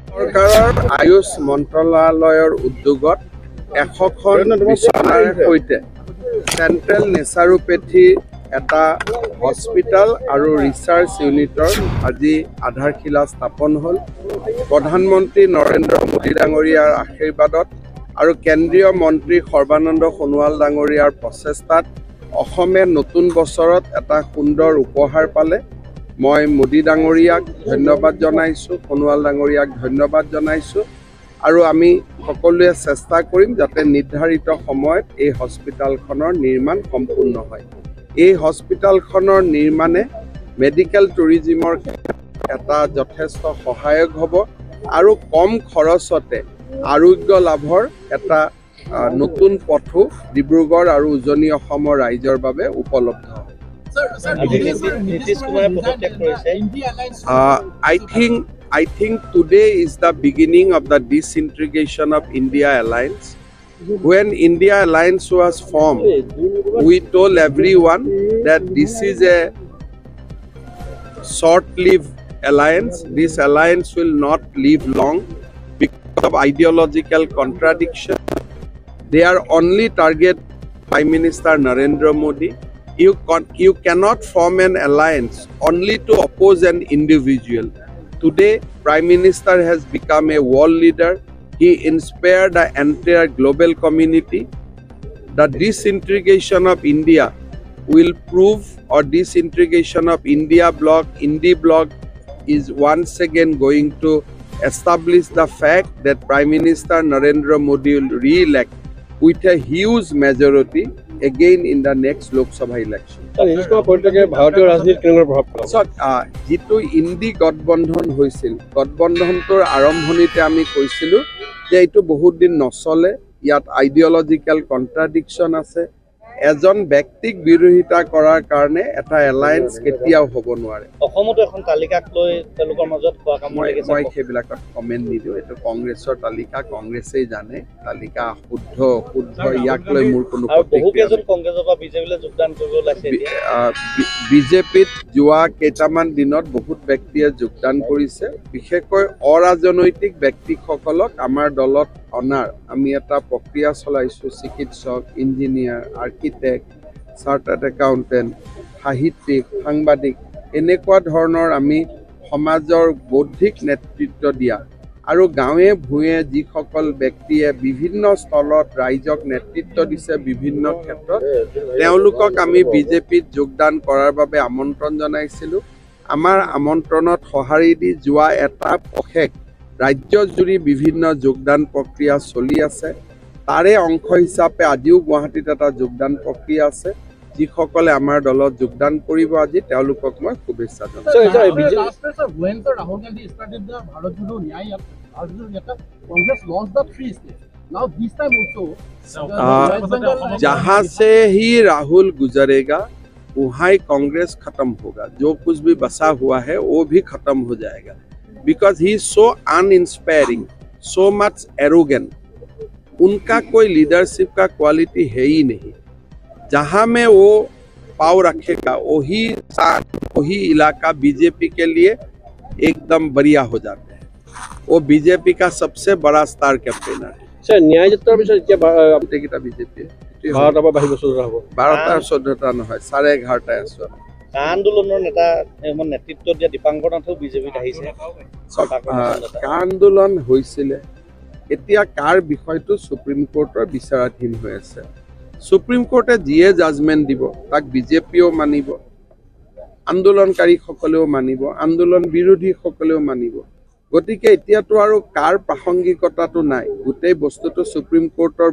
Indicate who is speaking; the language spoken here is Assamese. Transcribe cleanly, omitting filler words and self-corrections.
Speaker 1: চৰকাৰৰ আয়ুষ মন্ত্ৰালয়ৰ উদ্যোগত 100খন বিচনাৰ সৈতে চেণ্ট্ৰেল নেচাৰোপেথি এটা হস্পিটেল আৰু ৰিচাৰ্চ ইউনিটৰ আজি আধাৰশিলা স্থাপন হ'ল। প্ৰধানমন্ত্ৰী নৰেন্দ্ৰ মোদী ডাঙৰীয়াৰ আশীৰ্বাদত আৰু কেন্দ্ৰীয় মন্ত্ৰী সৰ্বানন্দ সোণোৱাল ডাঙৰীয়াৰ প্ৰচেষ্টাত অসমে নতুন বছৰত এটা সুন্দৰ উপহাৰ পালে। মই মোদী ডাঙৰীয়াক ধন্যবাদ জনাইছোঁ, সোণোৱাল ডাঙৰীয়াক ধন্যবাদ জনাইছোঁ আৰু আমি সকলোৱে চেষ্টা কৰিম যাতে নিৰ্ধাৰিত সময়ত এই হস্পিটেলখনৰ নিৰ্মাণ সম্পূৰ্ণ হয়। এই হস্পিটেলখনৰ নিৰ্মাণে মেডিকেল টুৰিজিমৰ এটা যথেষ্ট সহায়ক হ'ব আৰু কম খৰচতে আৰোগ্য লাভৰ এটা নতুন পথো ডিব্ৰুগড় আৰু উজনি অসমৰ ৰাইজৰ বাবে উপলব্ধ হ'ব। I think today is the beginning of the disintegration of India Alliance. When India Alliance was formed, we told everyone that this is a short-lived alliance. This alliance will not live long because of ideological contradiction. Their only target, Prime Minister Narendra Modi. You cannot form an alliance only to oppose an individual. Today, Prime Minister has become a world leader. He inspired the entire global community. The disintegration of India will prove, or disintegration of Indie bloc is once again going to establish the fact that Prime Minister Narendra Modi will re-elect with a huge majority again in the next Lok Sabha election. যিটো ইণ্ডি গঠবন্ধন হৈছিল, গঠবন্ধনটোৰ আৰম্ভণিতে আমি কৈছিলোঁ যে এইটো বহুত দিন নচলে, ইয়াত আইডিঅলজিকেল কণ্ট্ৰাডিকশ্যন আছে। এজন ব্যক্তিক বিৰোধিতা কৰাৰ কাৰণে এটা এলায়েন্স কেতিয়াও হ'ব নোৱাৰে। অসমতো এখন তালিকাক লৈ তেওঁলোকৰ মাজত খোৱা কাম মই সেইবিলাকত কমেণ্ট নিদিওঁ। এইটো কংগ্ৰেছৰ তালিকা, কংগ্ৰেছেই জানে তালিকা শুদ্ধ ইয়াক লৈ মোৰ কোনো বিজেপিত যোৱা কেইটামান দিনত বহুত ব্যক্তিয়ে যোগদান কৰিছে। বিশেষকৈ অৰাজনৈতিক ব্যক্তিসকলক আমাৰ দলত অনাৰ আমি এটা প্ৰক্ৰিয়া চলাইছোঁ। চিকিৎসক, ইঞ্জিনিয়াৰ, আৰ্কিটেক্ট, চাৰ্টাৰ্ড একাউণ্টেণ্ট, সাহিত্যিক, সাংবাদিক, এনেকুৱা ধৰণৰ আমি সমাজৰ বৌদ্ধিক নেতৃত্ব দিয়া আৰু গাঁৱে ভূঞে যিসকল ব্যক্তিয়ে বিভিন্ন স্থলত ৰাইজক নেতৃত্ব দিছে বিভিন্ন ক্ষেত্ৰত, তেওঁলোকক আমি বিজেপিত যোগদান কৰাৰ বাবে আমন্ত্ৰণ জনাইছিলোঁ। আমাৰ আমন্ত্ৰণত সঁহাৰি দি যোৱা এটা পষেক ৰাজ্যজুৰি বিভিন্ন যোগদান প্ৰক্ৰিয়া চলি আছে। তাৰে অংশ হিচাপে আজিও গুৱাহাটীত এটা যোগদান প্ৰক্ৰিয়া আছে। যিসকলে আমাৰ দলত যোগদান কৰিব আজি তেওঁলোকক মই শুভেচ্ছা জনাইছোঁ। जहाँ से ही राहुल गुजरेगा वहाँ कांग्रेस खत्म होगा। जो कुछ भी बसा हुआ है वो भी खत्म हो जाएगा। Because he is so uninspiring, so much arrogant. उनका कोई लीडरशिप का क्वालिटी है ही नहीं। जहाँ में वो पाव रखेगा वही इलाका बीजेपी के लिए एकदम बढ़िया हो जाता है। वो बीजेपी का सबसे बड़ा स्टार कैंपेनर है। न्याय যাত্ৰাৰ পিছত এতিয়া বিজেপি 12টা 14টা নহয় 11:30টাই আছো। আন্দোলনৰ নেতা নেতৃত্ব দিয়া দীপাংকৰ নাথেও বিজেপিত আহিছে। আন্দোলন হৈছিলে, এতিয়া কাৰ বিষয়টো সুপ্ৰিম কোৰ্টৰ বিচাৰাধীন হৈ আছে। সুপ্ৰিম কোৰ্টে যিয়ে জাজমেণ্ট দিব তাক বিজেপিও মানিব, আন্দোলনকাৰীসকলেও মানিব, আন্দোলন বিৰোধীসকলেও মানিব। গতিকে এতিয়াতো আৰু কাৰ প্ৰাসংগিকতাটো নাই, গোটেই বস্তুটো সুপ্ৰিম কোৰ্টৰ